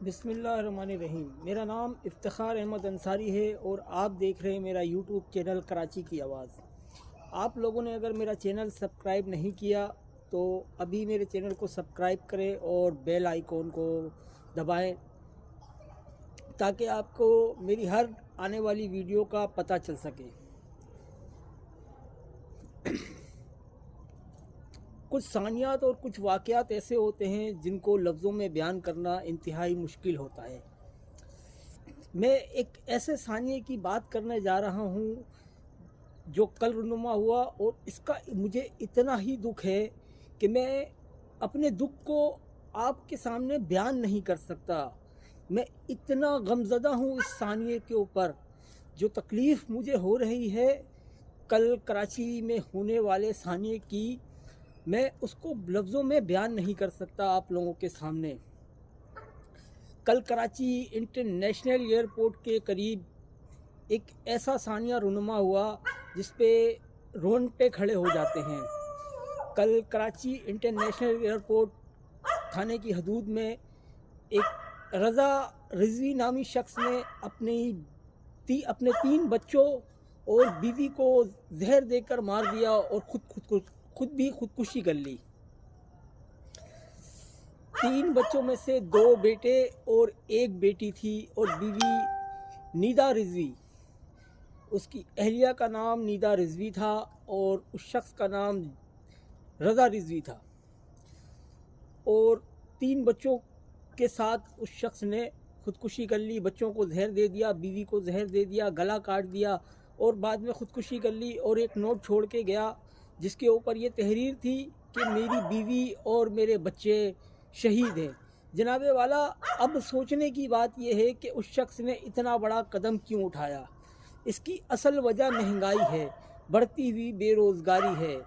बिस्मिल्लाहिर्रहमानिर्रहीम। मेरा नाम इफ्तिखार अहमद अंसारी है और आप देख रहे हैं मेरा यूट्यूब चैनल कराची की आवाज़। आप लोगों ने अगर मेरा चैनल सब्सक्राइब नहीं किया तो अभी मेरे चैनल को सब्सक्राइब करें और बेल आइकॉन को दबाएं ताकि आपको मेरी हर आने वाली वीडियो का पता चल सके। कुछ सानियात और कुछ वाक़यात ऐसे होते हैं जिनको लफ्ज़ों में बयान करना इंतहाई मुश्किल होता है। मैं एक ऐसे सानिए की बात करने जा रहा हूँ जो कल रुनुमा हुआ और इसका मुझे इतना ही दुख है कि मैं अपने दुख को आपके सामने बयान नहीं कर सकता। मैं इतना गमज़दा हूँ इस सानिए के ऊपर। जो तकलीफ़ मुझे हो रही है कल कराची में होने वाले सानिए की, मैं उसको लफ्ज़ों में बयान नहीं कर सकता आप लोगों के सामने। कल कराची इंटरनेशनल एयरपोर्ट के करीब एक ऐसा सानिया रुनुमा हुआ जिस पे रोंगटे खड़े हो जाते हैं। कल कराची इंटरनेशनल एयरपोर्ट थाने की हदूद में एक रज़ा रिजवी नामी शख्स ने अपने 3 बच्चों और बीवी को जहर देकर मार दिया और खुद भी खुदकुशी कर ली। 3 बच्चों में से 2 बेटे और 1 बेटी थी और बीवी नीदा रिजवी, उसकी अहलिया का नाम नीदा रिजवी था और उस शख्स का नाम रज़ा रिजवी था। और 3 बच्चों के साथ उस शख्स ने खुदकुशी कर ली। बच्चों को जहर दे दिया, बीवी को जहर दे दिया, गला काट दिया और बाद में खुदकुशी कर ली और एक नोट छोड़ के गया जिसके ऊपर ये तहरीर थी कि मेरी बीवी और मेरे बच्चे शहीद हैं। जनाबे वाला, अब सोचने की बात यह है कि उस शख्स ने इतना बड़ा कदम क्यों उठाया। इसकी असल वजह महंगाई है, बढ़ती हुई बेरोज़गारी है।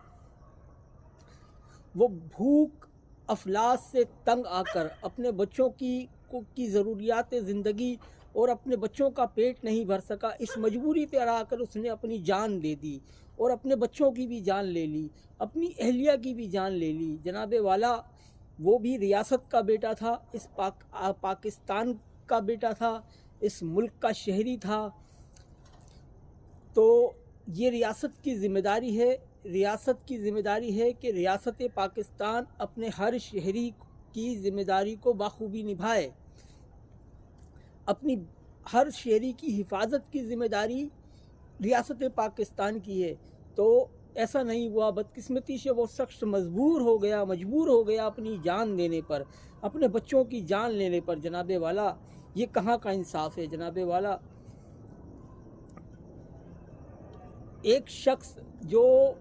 वो भूख अफलास से तंग आकर अपने बच्चों की ज़रूरियात ज़िंदगी और अपने बच्चों का पेट नहीं भर सका। इस मजबूरी पर आकर उसने अपनी जान दे दी और अपने बच्चों की भी जान ले ली, अपनी अहलिया की भी जान ले ली। जनाबे वाला, वो भी रियासत का बेटा था, इस पाकिस्तान का बेटा था, इस मुल्क का शहरी था। तो ये रियासत की ज़िम्मेदारी है कि रियासत पाकिस्तान अपने हर शहरी की ज़िम्मेदारी को बाखूबी निभाए। अपनी हर शहरी की हिफाजत की ज़िम्मेदारी रियासत पाकिस्तान की है। तो ऐसा नहीं हुआ। बदकिस्मती से वो शख्स मजबूर हो गया अपनी जान देने पर, अपने बच्चों की जान लेने पर। जनाबे वाला, ये कहाँ का इंसाफ है। जनाबे वाला, एक शख्स जो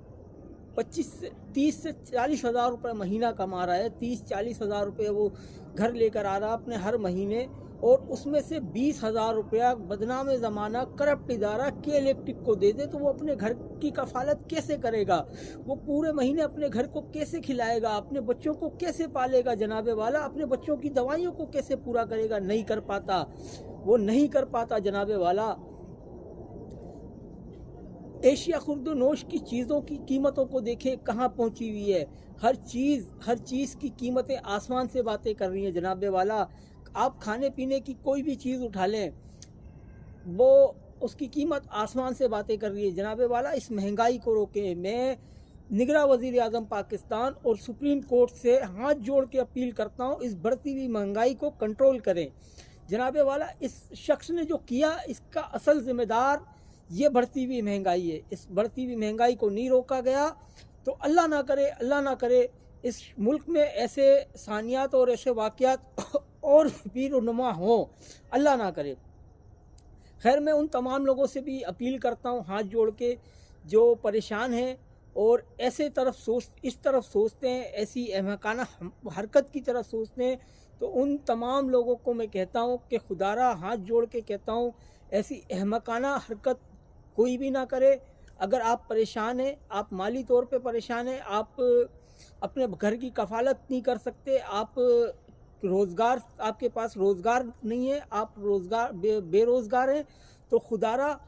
30 से 40 हज़ार रुपये महीना कमा रहा है, 30-40 हज़ार रुपये वो घर लेकर आ रहा अपने हर महीने, और उसमें से 20 हज़ार रुपया बदनाम ज़माना करप्ट इदारा के इलेक्ट्रिक को दे दे तो वो अपने घर की कफालत कैसे करेगा। वो पूरे महीने अपने घर को कैसे खिलाएगा, अपने बच्चों को कैसे पालेगा। जनाबे वाला, अपने बच्चों की दवाइयों को कैसे पूरा करेगा। नहीं कर पाता जनाबे वाला। एशिया खुर्दोनोश की चीज़ों की कीमतों को देखें कहाँ पहुँची हुई है। हर चीज़ की कीमतें आसमान से बातें कर रही हैं। जनाबे वाला, आप खाने पीने की कोई भी चीज़ उठा लें, वो उसकी कीमत आसमान से बातें कर रही है। जनाबे वाला, इस महंगाई को रोकें। मैं निगरान वज़ीर आज़म पाकिस्तान और सुप्रीम कोर्ट से हाथ जोड़ के अपील करता हूँ, इस बढ़ती हुई महंगाई को कंट्रोल करें। जनाबे वाला, इस शख्स ने जो किया, इसका असल ज़िम्मेदार ये बढ़ती हुई महंगाई है। इस बढ़ती हुई महंगाई को नहीं रोका गया तो अल्लाह ना करे इस मुल्क में ऐसे सानियात और ऐसे वाक़यात और भी रुनुमा हों, अल्लाह ना करे। खैर, मैं उन तमाम लोगों से भी अपील करता हूँ हाथ जोड़ के जो परेशान हैं और इस तरफ सोचते हैं, ऐसी अहमकाना हरकत की तरफ सोचते हैं, तो उन तमाम लोगों को मैं कहता हूँ कि खुदारा हाथ जोड़ के कहता हूँ, ऐसी अहमकाना हरकत कोई भी ना करे। अगर आप परेशान हैं, आप माली तौर पे परेशान हैं, आप अपने घर की कफालत नहीं कर सकते, आपके पास रोज़गार नहीं है, आप बेरोज़गार हैं, तो खुदारा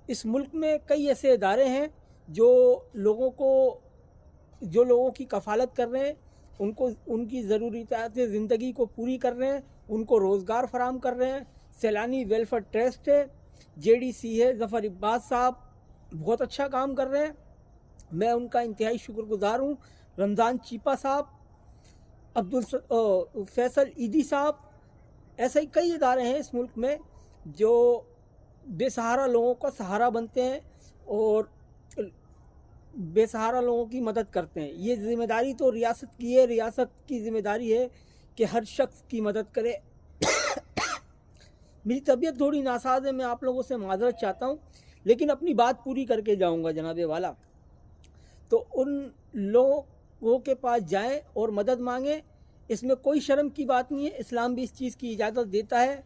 इस मुल्क में कई ऐसे इदारे हैं जो लोगों की कफालत कर रहे हैं, उनको उनकी ज़रूरियात ज़िंदगी को पूरी कर रहे हैं। उनको रोज़गार फराम कर रहे हैं। सैलानी वेलफेयर ट्रस्ट है, JDC है, ज़फ़र इक़बाल साहब बहुत अच्छा काम कर रहे हैं, मैं उनका इंतहाई शुक्रगुज़ार हूँ। रमज़ान चीपा साहब, फैसल ईदी साहब, ऐसे ही कई इदारे हैं इस मुल्क में जो बेसहारा लोगों का सहारा बनते हैं और बेसहारा लोगों की मदद करते हैं। ये ज़िम्मेदारी तो रियासत की है, रियासत की ज़िम्मेदारी है कि हर शख्स की मदद करे। मेरी तबीयत थोड़ी नासाज है, मैं आप लोगों से माज़रत चाहता हूँ, लेकिन अपनी बात पूरी करके जाऊँगा जनाबे वाला। तो उन लोगों के पास जाएं और मदद मांगें, इसमें कोई शर्म की बात नहीं है, इस्लाम भी इस चीज़ की इजाज़त देता है।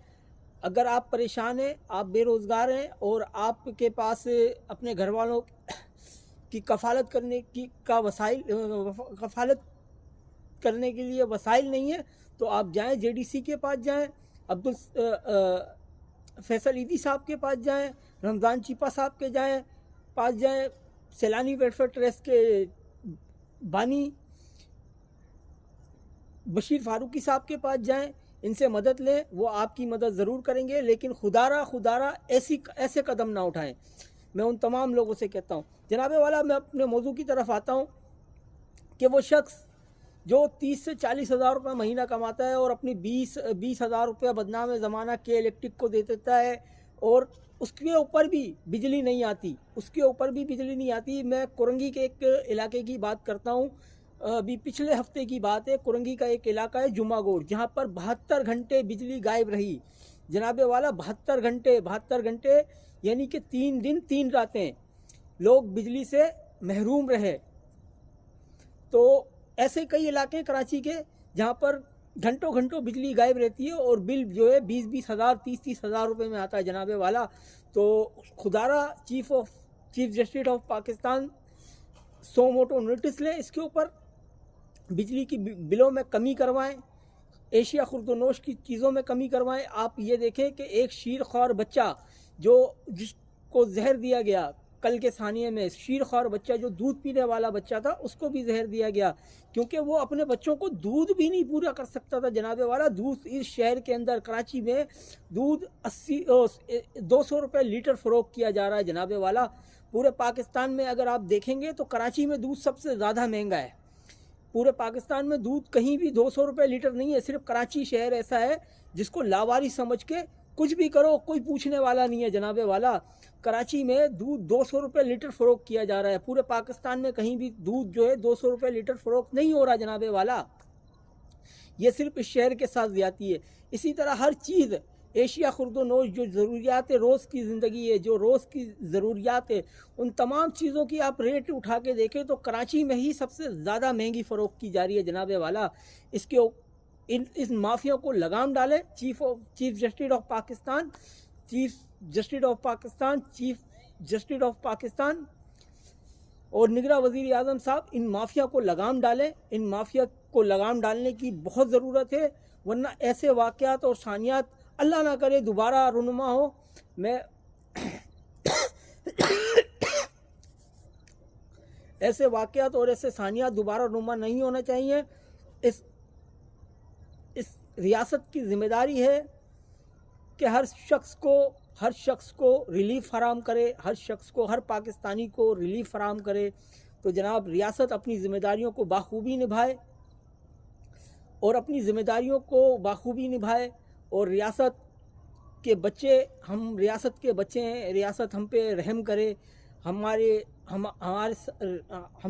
अगर आप परेशान हैं, आप बेरोज़गार हैं और आपके पास अपने घर वालों की कफ़ालत करने की कफ़ालत करने के लिए वसाइल नहीं है, तो आप जाएं, JDC के पास जाएं, फैसल ईदी साहब के पास जाएं, रमज़ान चीपा साहब के पास जाएं, सैलानी वेलफेयर ट्रस्ट के बानी बशीर फारूकी साहब के पास जाएं, इनसे मदद लें, वो आपकी मदद ज़रूर करेंगे। लेकिन खुदारा ऐसे कदम ना उठाएं, मैं उन तमाम लोगों से कहता हूँ। जनाबे वाला, मैं अपने मौजू की तरफ आता हूँ कि वो शख्स जो 30 से 40 हज़ार रुपये महीना कमाता है और अपनी 20 हज़ार रुपये बदनाम ज़माना के इलेक्ट्रिक को दे देता है और उसके ऊपर भी बिजली नहीं आती, मैं कुरंगी के एक इलाके की बात करता हूँ। अभी पिछले हफ्ते की बात है, कुरंगी का एक इलाका है जुमागोड़, जहाँ पर 72 घंटे बिजली गायब रही जनाबे वाला। 72 घंटे यानी कि 3 दिन 3 रातें लोग बिजली से महरूम रहे। तो ऐसे कई इलाके कराची के जहाँ पर घंटों बिजली गायब रहती है और बिल जो है 20 हज़ार 30 हज़ार रुपये में आता है जनाबे वाला। तो खुदारा chief justice of Pakistan suo motu notice लें, इसके ऊपर बिजली की बिलों में कमी करवाएं, एशिया खुर्दोनोश की चीज़ों में कमी करवाएं। आप ये देखें कि एक शीरख्वार बच्चा जिसको जहर दिया गया, कल के सानिए में शीरख्वार बच्चा जो दूध पीने वाला बच्चा था, उसको भी जहर दिया गया क्योंकि वो अपने बच्चों को दूध भी नहीं पूरा कर सकता था जनाबे वाला। दूध इस शहर के अंदर कराची में दूध 200 रुपये लीटर फ़रोख्त किया जा रहा है जनाबे वाला। पूरे पाकिस्तान में अगर आप देखेंगे तो कराची में दूध सबसे ज़्यादा महंगा है। पूरे पाकिस्तान में दूध कहीं भी 200 रुपये लीटर नहीं है, सिर्फ कराची शहर ऐसा है जिसको लावारी समझ के कुछ भी करो, कोई पूछने वाला नहीं है जनाबे वाला। कराची में दूध 200 रुपये लीटर फ़रोख्त किया जा रहा है। पूरे पाकिस्तान में कहीं भी दूध जो है 200 रुपये लीटर फ़रोख्त नहीं हो रहा जनाबे वाला। ये सिर्फ इस शहर के साथ ज़्यादती है। इसी तरह हर चीज़ एशिया खुर्दोनोश जो ज़रूरियात रोज़ की ज़िंदगी है, जो रोज़ की ज़रूरियात है, उन तमाम चीज़ों की आप रेट उठा के देखें तो कराची में ही सबसे ज़्यादा महंगी फ़रोख्त की जा रही है जनाबे वाला। इस माफिया को लगाम डालें। चीफ जस्टिस ऑफ पाकिस्तान और निगरान वज़ीर आज़म साहब इन माफिया को लगाम डालें। इन माफिया को लगाम डालने की बहुत ज़रूरत है, वरना ऐसे वाक़यात और सानियात अल्लाह ना करे दोबारा रुनुमा हो। मैं ऐसे वाक़यात और ऐसे सानियात दोबारा रुनुमा नहीं होना चाहिए। इस रियासत की ज़िम्मेदारी है कि हर शख्स को रिलीफ फराम करे, हर पाकिस्तानी को रिलीफ फराम करे। तो जनाब रियासत अपनी ज़िम्मेदारियों को बाखूबी निभाए और रियासत के बच्चे, हम रियासत के बच्चे हैं, रियासत हम पे रहम करे, हम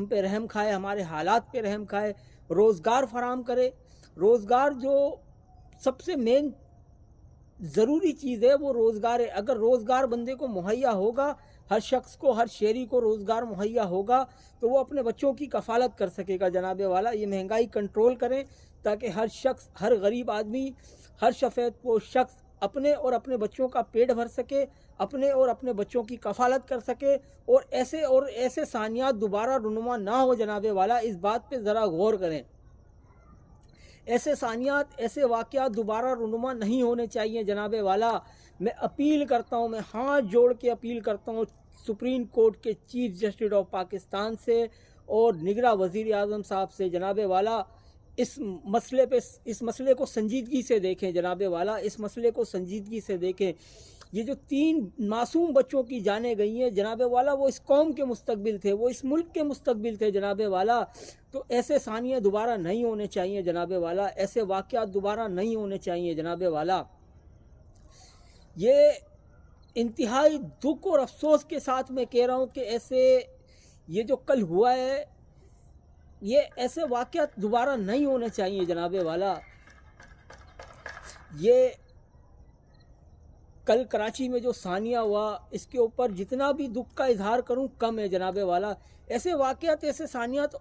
पे रहम खाए, हमारे हालात पे रहम खाए, रोज़गार फराम करे। रोज़गार जो सबसे मेन ज़रूरी चीज़ है वो रोज़गार है। अगर रोज़गार बंदे को मुहैया होगा, हर शख्स को, हर शहरी को रोज़गार मुहैया होगा तो वो अपने बच्चों की कफ़ालत कर सकेगा जनाबे वाला। ये महंगाई कंट्रोल करें ताकि हर शख्स, हर गरीब आदमी, हर सफ़ेदपोश शख्स अपने और अपने बच्चों का पेट भर सके, अपने और अपने बच्चों की कफ़ालत कर सके और ऐसे सानियात दोबारा रुनुमा ना हो जनाबे वाला। इस बात पे ज़रा गौर करें। ऐसे सानियात, ऐसे वाक़यात दोबारा रुनुमा नहीं होने चाहिए जनाबे वाला। मैं अपील करता हूँ, मैं हाथ जोड़ के अपील करता हूँ सुप्रीम कोर्ट के चीफ जस्टिस ऑफ पाकिस्तान से और निगरान वज़ीर आज़म साहब से जनाबे वाला, इस मसले को संजीदगी से देखें जनाब वाला, इस मसले को संजीदगी से देखें। ये जो 3 मासूम बच्चों की जानें गई हैं जनाब वाला, वो इस कौम के मुस्तकबिल थे, वो इस मुल्क के मुस्तकबिल थे जनाब वाला। तो ऐसे सानिया दोबारा नहीं होने चाहिए जनाब वाला, ऐसे वाक़यात दोबारा नहीं होने चाहिए जनाब वाला। ये इंतहाई दुख और अफसोस के साथ मैं कह रहा हूँ कि ये जो कल हुआ है, ये ऐसे वाक़यात दोबारा नहीं होने चाहिए जनाब वाला। ये कल कराची में जो सानिया हुआ, इसके ऊपर जितना भी दुख का इजहार करूं कम है जनाब वाला। ऐसे वाक़यात, ऐसे सानियात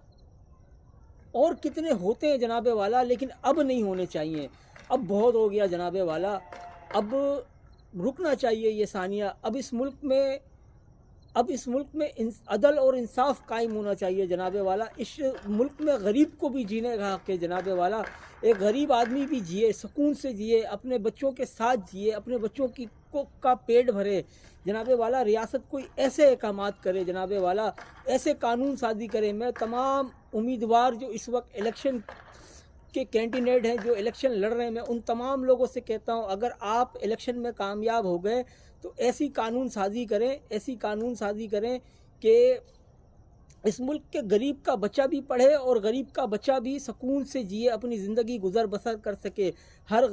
और कितने होते हैं जनाब वाला, लेकिन अब नहीं होने चाहिए। अब बहुत हो गया जनाब वाला, अब रुकना चाहिए ये सानिया। अब इस मुल्क में अदल और इंसाफ कायम होना चाहिए जनाब वाला। इस मुल्क में गरीब को भी जीने का हक़ है जनाब वाला। एक गरीब आदमी भी जिए, सुकून से जिए, अपने बच्चों के साथ जिए, अपने बच्चों का पेट भरे जनाब वाला। रियासत कोई ऐसे अहकामात करे जनाब वाला, ऐसे कानून साजी करे। मैं तमाम उम्मीदवार जो इस वक्त इलेक्शन के कैंडिडेट हैं, जो इलेक्शन लड़ रहे हैं, मैं उन तमाम लोगों से कहता हूं, अगर आप इलेक्शन में कामयाब हो गए तो ऐसी कानून साजी करें कि इस मुल्क के गरीब का बच्चा भी पढ़े और गरीब का बच्चा भी सुकून से जिए, अपनी ज़िंदगी गुजर बसर कर सके। हर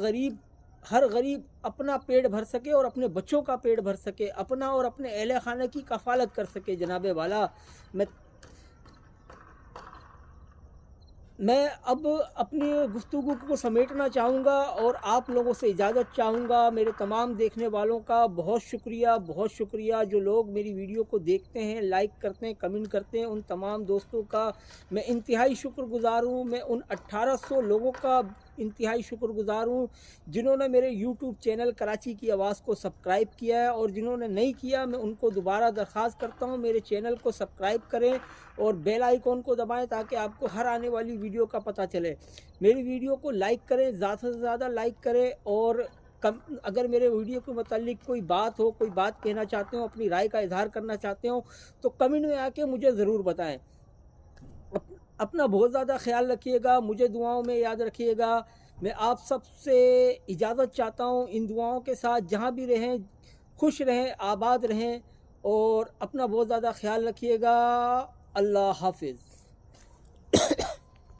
गरीब अपना पेट भर सके और अपने बच्चों का पेट भर सके, अपना और अपने अहले खाने की कफ़ालत कर सके जनाब वाला। मैं अब अपनी गुफ्तगू को समेटना चाहूँगा और आप लोगों से इजाज़त चाहूँगा। मेरे तमाम देखने वालों का बहुत शुक्रिया। जो लोग मेरी वीडियो को देखते हैं, लाइक करते हैं, कमेंट करते हैं, उन तमाम दोस्तों का मैं इंतहाई शुक्रगुज़ार हूँ। मैं उन 1800 लोगों का इंतहाई शुक्रगुज़ार हूँ जिन्होंने मेरे यूट्यूब चैनल कराची की आवाज़ को सब्सक्राइब किया है, और जिन्होंने नहीं किया मैं उनको दोबारा दरख्वास्त करता हूँ मेरे चैनल को सब्सक्राइब करें और बेल आइकॉन को दबाएं ताकि आपको हर आने वाली वीडियो का पता चले। मेरी वीडियो को लाइक करें, ज़्यादा से ज़्यादा लाइक करें, और अगर मेरे वीडियो के मुतालिक कोई बात कहना चाहते हो, अपनी राय का इजहार करना चाहते हो, तो कमेंट में आके मुझे ज़रूर बताएं। अपना बहुत ज़्यादा ख्याल रखिएगा, मुझे दुआओं में याद रखिएगा। मैं आप सब से इजाज़त चाहता हूँ। इन दुआओं के साथ जहाँ भी रहें, खुश रहें, आबाद रहें, और अपना बहुत ज़्यादा ख्याल रखिएगा। अल्लाह हाफिज़।